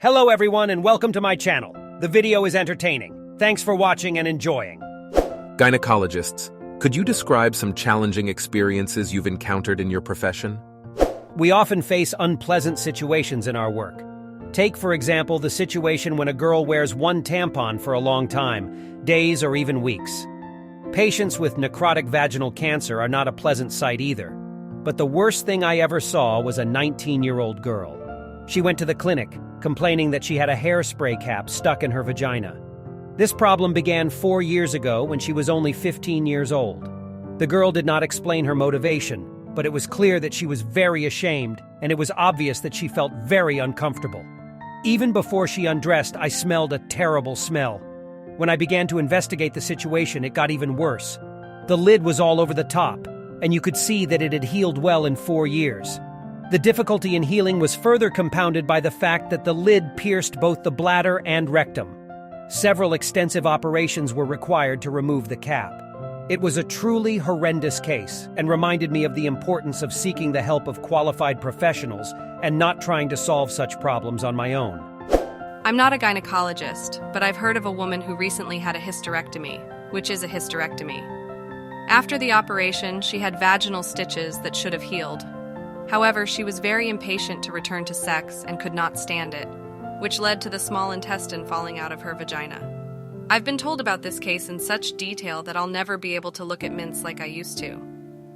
Hello everyone and welcome to my channel. The video is entertaining. Thanks for watching and enjoying. Gynecologists, could you describe some challenging experiences you've encountered in your profession? We often face unpleasant situations in our work. Take, for example, the situation when a girl wears one tampon for a long time, days or even weeks. Patients with necrotic vaginal cancer are not a pleasant sight either. But the worst thing I ever saw was a 19-year-old girl. She went to the clinic, complaining that she had a hairspray cap stuck in her vagina. This problem began 4 years ago when she was only 15 years old. The girl did not explain her motivation, but it was clear that she was very ashamed, and it was obvious that she felt very uncomfortable. Even before she undressed, I smelled a terrible smell. When I began to investigate the situation, it got even worse. The lid was all over the top, and you could see that it had healed well in 4 years. The difficulty in healing was further compounded by the fact that the lid pierced both the bladder and rectum. Several extensive operations were required to remove the cap. It was a truly horrendous case and reminded me of the importance of seeking the help of qualified professionals and not trying to solve such problems on my own. I'm not a gynecologist, but I've heard of a woman who recently had a hysterectomy, which is a hysterectomy. After the operation, she had vaginal stitches that should have healed. However, she was very impatient to return to sex and could not stand it, which led to the small intestine falling out of her vagina. I've been told about this case in such detail that I'll never be able to look at mints like I used to.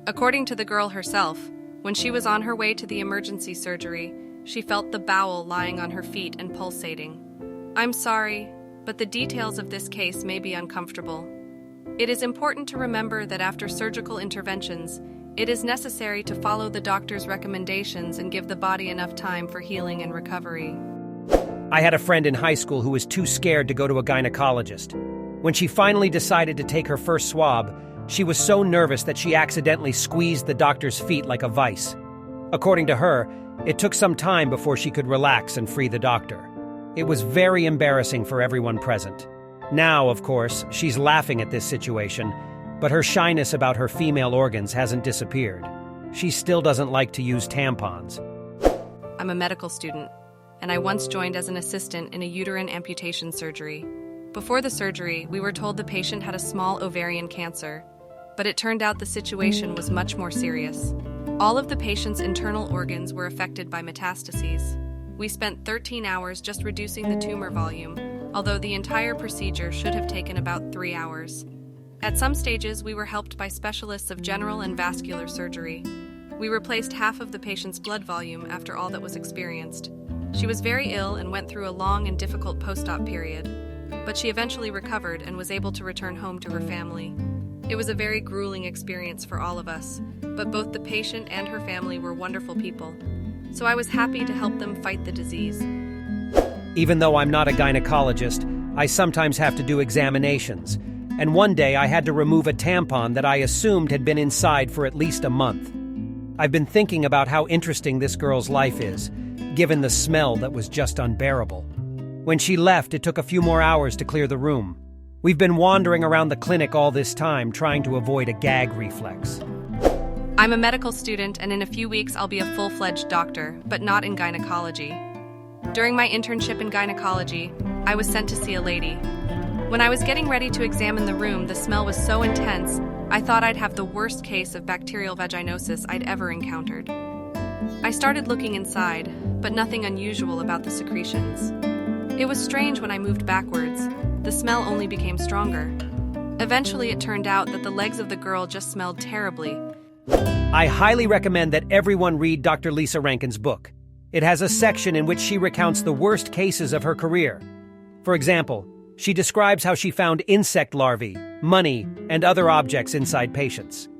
According to the girl herself, when she was on her way to the emergency surgery, she felt the bowel lying on her feet and pulsating. I'm sorry, but the details of this case may be uncomfortable. It is important to remember that after surgical interventions, it is necessary to follow the doctor's recommendations and give the body enough time for healing and recovery. I had a friend in high school who was too scared to go to a gynecologist. When she finally decided to take her first swab, she was so nervous that she accidentally squeezed the doctor's feet like a vice. According to her, it took some time before she could relax and free the doctor. It was very embarrassing for everyone present. Now, of course, she's laughing at this situation, but her shyness about her female organs hasn't disappeared. She still doesn't like to use tampons. I'm a medical student, and I once joined as an assistant in a uterine amputation surgery. Before the surgery, we were told the patient had a small ovarian cancer, but it turned out the situation was much more serious. All of the patient's internal organs were affected by metastases. We spent 13 hours just reducing the tumor volume, although the entire procedure should have taken about 3 hours. At some stages, we were helped by specialists of general and vascular surgery. We replaced half of the patient's blood volume after all that was experienced. She was very ill and went through a long and difficult post-op period, but she eventually recovered and was able to return home to her family. It was a very grueling experience for all of us, but both the patient and her family were wonderful people, so I was happy to help them fight the disease. Even though I'm not a gynecologist, I sometimes have to do examinations. And one day I had to remove a tampon that I assumed had been inside for at least a month. I've been thinking about how interesting this girl's life is, given the smell that was just unbearable. When she left, it took a few more hours to clear the room. We've been wandering around the clinic all this time, trying to avoid a gag reflex. I'm a medical student, and in a few weeks I'll be a full-fledged doctor, but not in gynecology. During my internship in gynecology, I was sent to see a lady. When I was getting ready to examine the room, the smell was so intense, I thought I'd have the worst case of bacterial vaginosis I'd ever encountered. I started looking inside, but nothing unusual about the secretions. It was strange when I moved backwards. The smell only became stronger. Eventually, it turned out that the legs of the girl just smelled terribly. I highly recommend that everyone read Dr. Lisa Rankin's book. It has a section in which she recounts the worst cases of her career. For example, she describes how she found insect larvae, money, and other objects inside patients.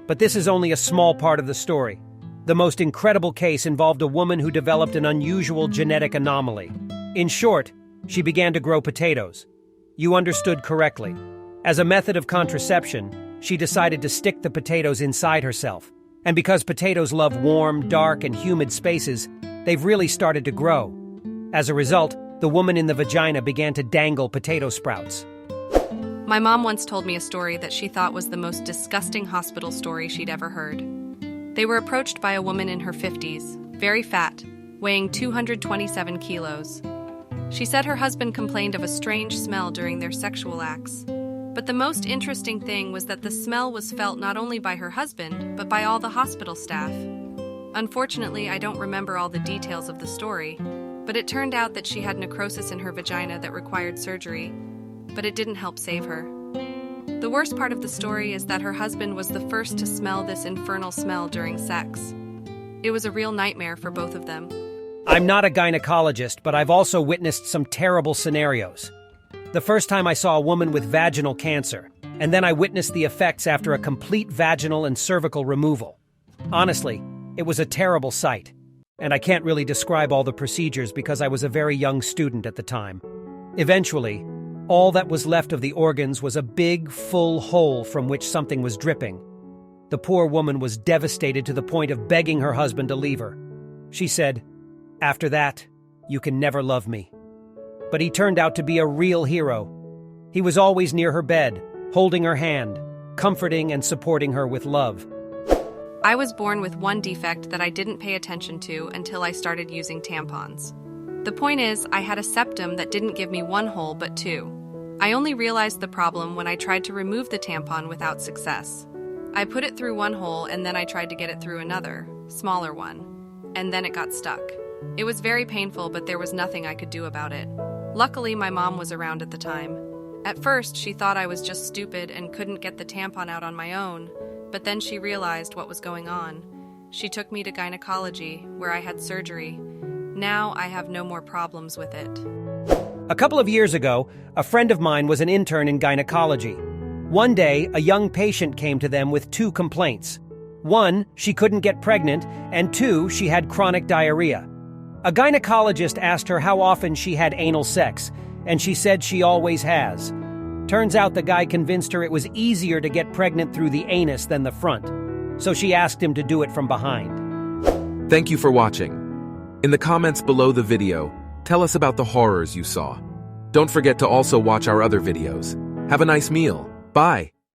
But this is only a small part of the story. The most incredible case involved a woman who developed an unusual genetic anomaly. In short, she began to grow potatoes. You understood correctly. As a method of contraception, she decided to stick the potatoes inside herself. And because potatoes love warm, dark, and humid spaces, they've really started to grow. As a result, the woman in the vagina began to dangle potato sprouts. My mom once told me a story that she thought was the most disgusting hospital story she'd ever heard. They were approached by a woman in her 50s, very fat, weighing 227 kilos. She said her husband complained of a strange smell during their sexual acts. But the most interesting thing was that the smell was felt not only by her husband, but by all the hospital staff. Unfortunately, I don't remember all the details of the story, but it turned out that she had necrosis in her vagina that required surgery, but it didn't help save her. The worst part of the story is that her husband was the first to smell this infernal smell during sex. It was a real nightmare for both of them. I'm not a gynecologist, but I've also witnessed some terrible scenarios. The first time I saw a woman with vaginal cancer, and then I witnessed the effects after a complete vaginal and cervical removal. Honestly, it was a terrible sight, and I can't really describe all the procedures because I was a very young student at the time. Eventually, all that was left of the organs was a big, full hole from which something was dripping. The poor woman was devastated to the point of begging her husband to leave her. She said, "After that, you can never love me." But he turned out to be a real hero. He was always near her bed, holding her hand, comforting and supporting her with love. I was born with one defect that I didn't pay attention to until I started using tampons. The point is, I had a septum that didn't give me one hole but two. I only realized the problem when I tried to remove the tampon without success. I put it through one hole and then I tried to get it through another, smaller one, and then it got stuck. It was very painful, but there was nothing I could do about it. Luckily, my mom was around at the time. At first, she thought I was just stupid and couldn't get the tampon out on my own, but then she realized what was going on. She took me to gynecology, where I had surgery. Now I have no more problems with it. A couple of years ago, a friend of mine was an intern in gynecology. One day, a young patient came to them with two complaints. One, she couldn't get pregnant, and two, she had chronic diarrhea. A gynecologist asked her how often she had anal sex, and she said she always has. Turns out the guy convinced her it was easier to get pregnant through the anus than the front, so she asked him to do it from behind. Thank you for watching. In the comments below the video, tell us about the horrors you saw. Don't forget to also watch our other videos. Have a nice meal. Bye.